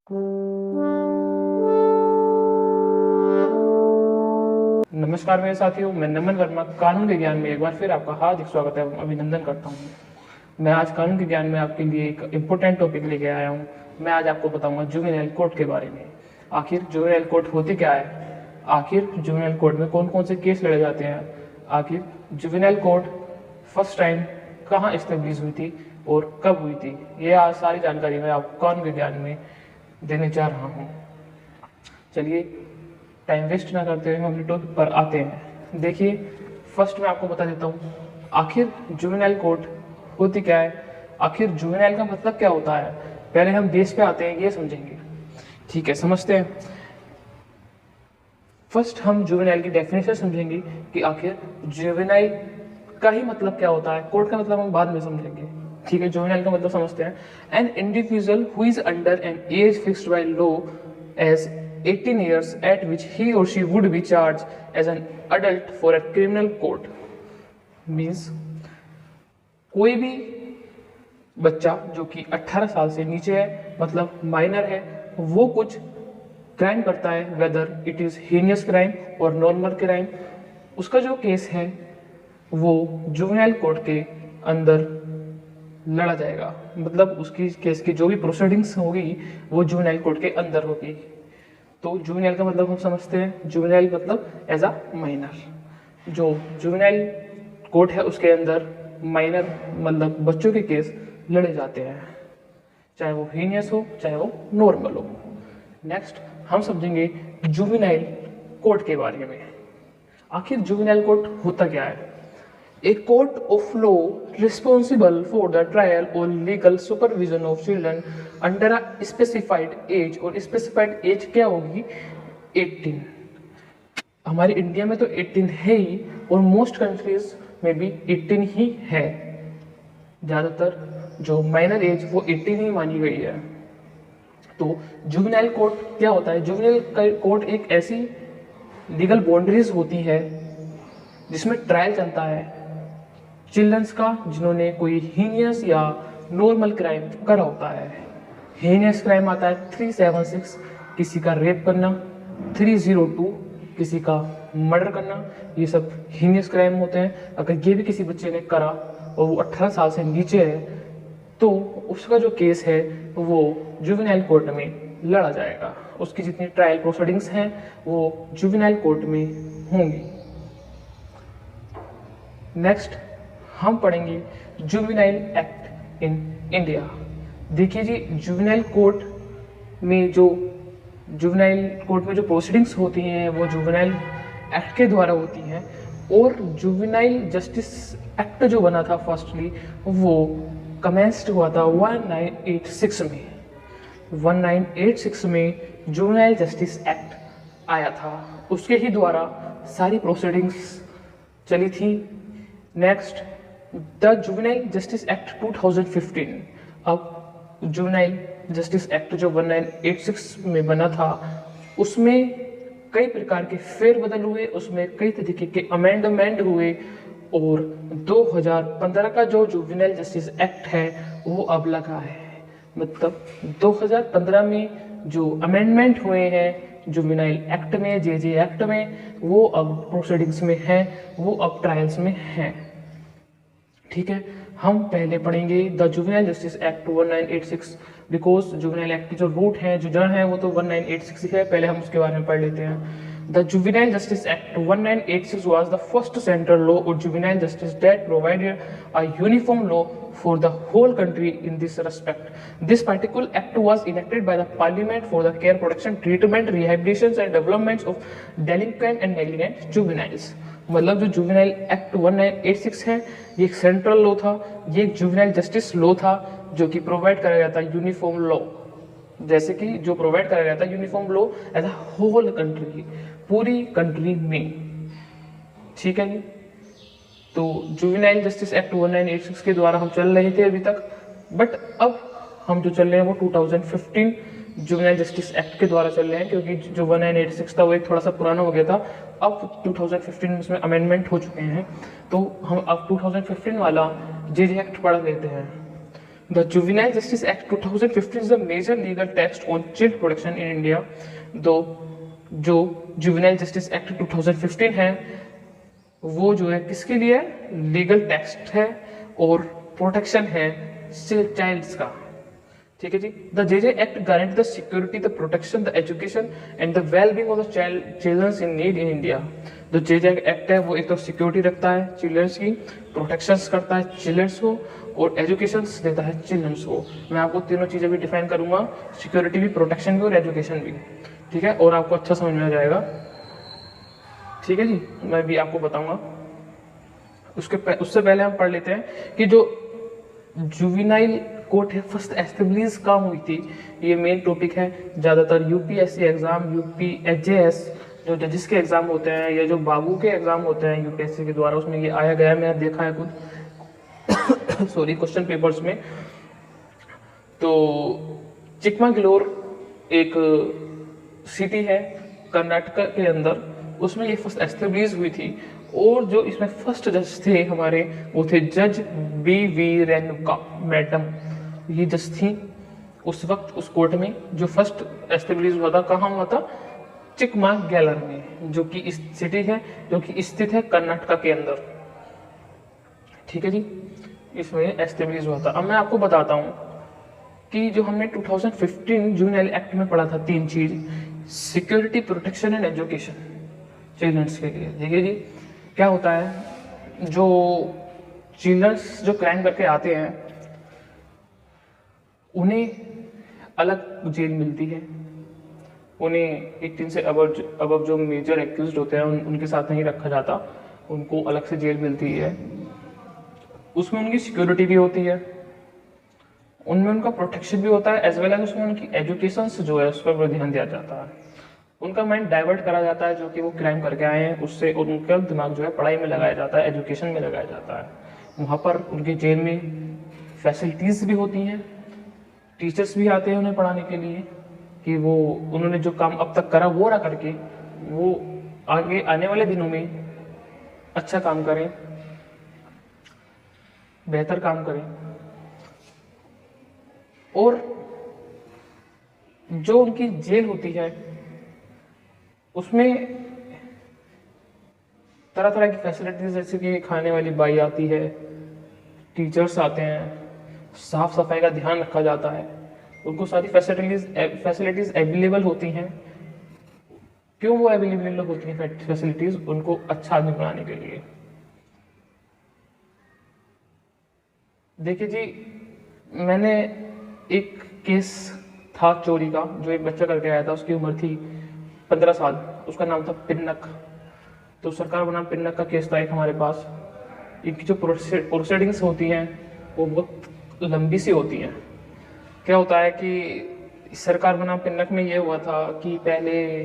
नमस्कार मेरे साथियों, मैं नमन वर्मा कानून के ज्ञान में एक बार फिर आपका हार्दिक स्वागत है, अभिनंदन करता हूँ। मैं आज कानून के ज्ञान में आपके लिए एक इम्पोर्टेंट टॉपिक लेके आया हूँ। मैं आज आपको बताऊंगा जुवेनाइल कोर्ट के बारे में। आखिर जुवेनाइल कोर्ट होती क्या है, आखिर जुवेनाइल कोर्ट में कौन कौन से केस लड़े जाते हैं, आखिर जुवेनाइल कोर्ट फर्स्ट टाइम कहाँ इस्टेब्लिश हुई थी और कब हुई थी, ये आज सारी जानकारी मैं आपको कानून के ज्ञान में देने जा रहा हूँ। चलिए टाइम वेस्ट ना करते हुए हम अपने टॉपिक पर आते हैं। देखिए, फर्स्ट मैं आपको बता देता हूँ आखिर जुवेनाइल कोर्ट होती क्या है, आखिर जुवेनाइल का मतलब क्या होता है। पहले हम बेस पे आते हैं, ये समझेंगे। ठीक है, समझते हैं। फर्स्ट हम जुवेनाइल की डेफिनेशन समझेंगे कि आखिर जुवेनाइल का ही मतलब क्या होता है। कोर्ट का मतलब हम बाद में समझेंगे। ठीक है, जुवेनाइल का मतलब समझते हैं। An individual who is under an age fixed by law as 18 years at which he or she would be charged as an adult for a criminal court means कोई भी बच्चा जो कि 18 साल से नीचे है, मतलब माइनर है, वो कुछ क्राइम करता है, whether it is heinous crime और नॉर्मल क्राइम, उसका जो केस है वो जुवेनाइल कोर्ट के अंदर लड़ा जाएगा। मतलब उसकी केस की जो भी प्रोसीडिंग्स होगी वो जुवेनाइल कोर्ट के अंदर होगी। तो जुवेनाइल का मतलब हम समझते हैं, जुवेनाइल मतलब एज अ माइनर। जो जुवेनाइल कोर्ट है उसके अंदर माइनर मतलब बच्चों के केस लड़े जाते हैं, चाहे वो हीनियस हो चाहे वो नॉर्मल हो। नेक्स्ट हम समझेंगे जुवेनाइल कोर्ट के बारे में। आखिर जुवेनाइल कोर्ट होता क्या है। A court of law responsible for the trial or legal supervision of children under a specified age, और specified age क्या होगी, 18। हमारे इंडिया में तो 18 है ही, और मोस्ट कंट्रीज में भी 18 ही है। ज़्यादातर जो माइनर एज वो 18 ही मानी गई है। तो जुवेनाइल कोर्ट क्या होता है। जुवेनाइल कोर्ट एक ऐसी लीगल बाउंड्रीज होती है जिसमें ट्रायल चलता है चिल्ड्रंस का जिन्होंने कोई हीनियस या नॉर्मल क्राइम करा होता है। हीनियस क्राइम आता है 376, किसी का रेप करना, 302 किसी का मर्डर करना, ये सब हीनियस क्राइम होते हैं। अगर ये भी किसी बच्चे ने करा और वो 18 साल से नीचे है तो उसका जो केस है वो जुवेनाइल कोर्ट में लड़ा जाएगा। उसकी जितनी ट्रायल प्रोसीडिंग्स हैं वो जुवेनाइल कोर्ट में होंगी। नेक्स्ट हम पढ़ेंगे जुवेनाइल एक्ट इन इंडिया। देखिए जी, जुवेनाइल कोर्ट में जो प्रोसीडिंग्स होती हैं वो जुवेनाइल एक्ट के द्वारा होती हैं। और जुवेनाइल जस्टिस एक्ट जो बना था फर्स्टली वो कमेंस्ड हुआ था 1986 में। 1986 में जुवेनाइल जस्टिस एक्ट आया था, उसके ही द्वारा सारी प्रोसीडिंग्स चली थी। Next the juvenile justice act 2015। अब जुवेनाइल जस्टिस एक्ट जो 1986 में बना था उसमें कई प्रकार के फेरबदल हुए, उसमें कई तरीके के अमेंडमेंट हुए, और 2015 का जो जुवेनाइल जस्टिस एक्ट है वो अब लगा है। मतलब 2015 में जो अमेंडमेंट हुए हैं जुवेनाइल एक्ट में, जे एक्ट में, वो अब प्रोसीडिंग्स में है, वो अब ट्रायल्स में है। ठीक है, हम पहले पढ़ेंगे the juvenile justice act 1986, because juvenile act की जो रूट है, जो जड़ है, वो तो 1986 है। पहले हम उसके बारे में पढ़ लेते हैं। The Juvenile Justice Act 1986 was the first central law of juvenile justice that provided a uniform law for the whole country in this respect. This particular act was enacted by the Parliament for the care, protection, treatment, rehabilitation and development of delinquent and negligent juveniles. मतलब जो juvenile act 1986 है ये एक central law था, ये एक juvenile justice law था जो कि प्रोवाइड करा गया था यूनिफॉर्म लॉ, जैसे कि जो प्रोवाइड करा गया था uniform law as a whole country, पूरी कंट्री में। ठीक है जी, तो जुवेनाइल जस्टिस एक्ट 1986 के द्वारा हम चल रहे थे अभी तक, बट अब हम जो चल रहे हैं वो 2015 जुवेनाइल जस्टिस एक्ट के द्वारा चल रहे हैं, क्योंकि जो 1986 था वो एक थोड़ा सा पुराना हो गया था। अब 2015 में उसमें अमेंडमेंट हो चुके हैं, तो हम अब 2015 वाला जे एक्ट पढ़ लेते हैं। The Juvenile Justice Act 2015 is a major legal text on child protection in India. though जो जुवेनाइल जस्टिस एक्ट 2015 है वो जो है किसके लिए लीगल टेक्स्ट है और प्रोटेक्शन है चाइल्ड्स का, ठीक है जी। The JJ act guarantee the security, the protection, the education and the wellbeing of the childrens in need in India. जो जेजे एक्ट है वो एक तो सिक्योरिटी रखता है चिल्ड्रंस की, प्रोटेक्शंस करता है चिल्ड्रंस को और एजुकेशन देता है चिल्ड्रंस को। मैं आपको तीनों चीजें भी डिफाइन करूंगा, सिक्योरिटी भी, प्रोटेक्शन भी और एजुकेशन भी, ठीक है, और आपको अच्छा समझ में आ जाएगा, ठीक है जी। मैं भी आपको बताऊंगा। उससे पहले हम पढ़ लेते हैं कि जो जुवेनाइल कोर्ट है फर्स्ट एस्टेब्लिश कहाँ हुई थी। ये मेन टॉपिक है। ज़्यादातर यूपीएससी एग्जाम, यूपीएचएएस जो जजेस के एग्जाम होते हैं या जो बाबू के एग्जाम होते हैं यूपीएससी के द्वारा, उसमें ये आया गया है, मैंने देखा है खुद सॉरी क्वेश्चन पेपर्स में। तो चिकमगलूर एक सिटी है कर्नाटक के अंदर, उसमें ये फर्स्ट एस्टेब्लिश हुई थी। और जो इसमें फर्स्ट जज थे हमारे वो थे जज बी रेणुका मैडम, ये जज थी उस वक्त उस कोर्ट में। जो फर्स्ट एस्टेब्लिश हुआ था कहाँ हुआ था, चिकमगलूर में, जो कि इस सिटी है जो कि स्थित है कर्नाटक के अंदर, ठीक है जी। इसमें एस्टेब्लिश हुआ था। अब मैं आपको बताता हूँ कि जो हमने 2015 जुवेनाइल एक्ट में पढ़ा था तीन चीज, security, protection and education childrens के लिए, देखिए जी क्या होता है। जो चिल्ड्रंस जो क्राइम करके आते हैं उन्हें अलग जेल मिलती है, उन्हें 18 से अब जो मेजर एक्यूज्ड होते हैं उनके साथ नहीं रखा जाता, उनको अलग से जेल मिलती है। उसमें उनकी सिक्योरिटी भी होती है, उनमें उनका प्रोटेक्शन भी होता है, एज वेल एज उसमें उनकी एजुकेशन जो है उस पर ध्यान दिया जाता है। उनका माइंड डाइवर्ट करा जाता है जो कि वो क्राइम करके आए हैं उससे, और उनका दिमाग जो है पढ़ाई में लगाया जाता है, एजुकेशन में लगाया जाता है। वहाँ पर उनके जेल में फैसिलिटीज़ भी होती हैं, टीचर्स भी आते हैं उन्हें पढ़ाने के लिए कि वो उन्होंने जो काम अब तक करा वो ना करके वो आगे आने वाले दिनों में अच्छा काम करें, बेहतर काम करें। और जो उनकी जेल होती है उसमें तरह तरह की फैसिलिटीज, जैसे कि खाने वाली बाई आती है, टीचर्स आते हैं, साफ सफाई का ध्यान रखा जाता है, उनको सारी फैसिलिटीज अवेलेबल होती हैं। क्यों वो अवेलेबल होती हैं फैसिलिटीज? उनको अच्छा आदमी बनाने के लिए। देखिए जी, मैंने एक केस था चोरी का, जो एक बच्चा करके आया था, उसकी उम्र थी 15 साल, उसका नाम था पिन्नक। तो सरकार बनाम पिन्नक का केस था एक हमारे पास। इनकी जो प्रोसीडिंग्स होती हैं वो बहुत लंबी सी होती हैं। क्या होता है कि सरकार बनाम पिन्नक में ये हुआ था कि पहले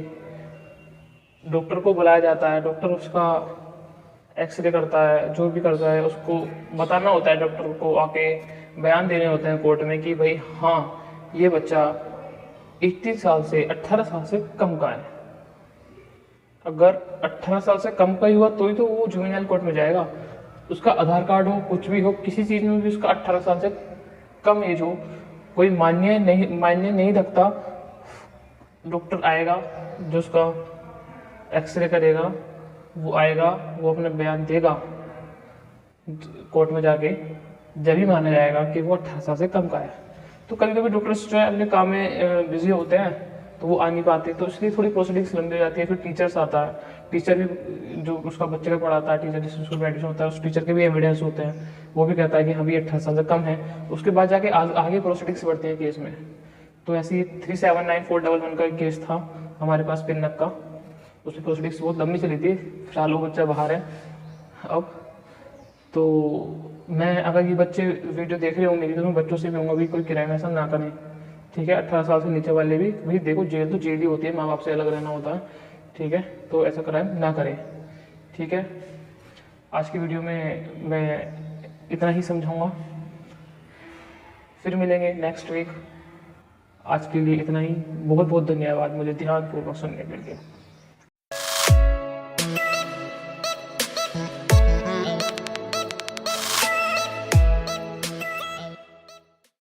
डॉक्टर को बुलाया जाता है, डॉक्टर उसका एक्सरे करता है, जो भी करता है उसको बताना होता है, डॉक्टर को आके बयान देने होते हैं कोर्ट में कि भाई हाँ ये बच्चा 18 साल से 18 साल से कम का है। अगर 18 साल से कम का ही हुआ तो ही तो वो जुवेनाइल कोर्ट में जाएगा। उसका आधार कार्ड हो, कुछ भी हो, किसी चीज़ में भी उसका 18 साल से कम एज हो, कोई मान्य नहीं रखता। डॉक्टर आएगा जो उसका एक्सरे करेगा, वो आएगा, वो अपना बयान देगा कोर्ट में जाके, जब ही माना जाएगा कि वो 18 साल से कम का है। तो कभी कभी डॉक्टर्स जो है अपने काम में बिजी होते हैं तो वो आ नहीं पाते, तो इसलिए थोड़ी प्रोसीडिंग्स लंबी हो जाती है। फिर टीचर्स आता है, टीचर भी जो उसका बच्चे का पढ़ाता है, टीचर जिस स्कूल में एडमिशन होता है उस टीचर के भी एविडेंस होते हैं, वो भी कहता है कि हाँ भी 18 साल से कम है। उसके बाद जाके आगे प्रोसीडिंग्स बढ़ते हैं केस में। तो ऐसे ही 379411 का एक केस था हमारे पास पिन्नक का, उसकी प्रोसीडिंग्स बहुत लंबी चली थी, सालों बच्चा बाहर है अब। तो मैं, अगर ये बच्चे वीडियो देख रहे होंगे तो मैं बच्चों से भी कहूँगा भी कोई क्राइम ऐसा ना करें, ठीक है। 18 साल से नीचे वाले भी, भाई देखो जेल तो जेल ही होती है, माँ बाप से अलग रहना होता है, ठीक है। तो ऐसा क्राइम ना करें, ठीक है। आज की वीडियो में मैं इतना ही समझाऊंगा, फिर मिलेंगे नेक्स्ट वीक। आज के लिए इतना ही। बहुत बहुत धन्यवाद मुझे ध्यानपूर्वक सुनने के लिए।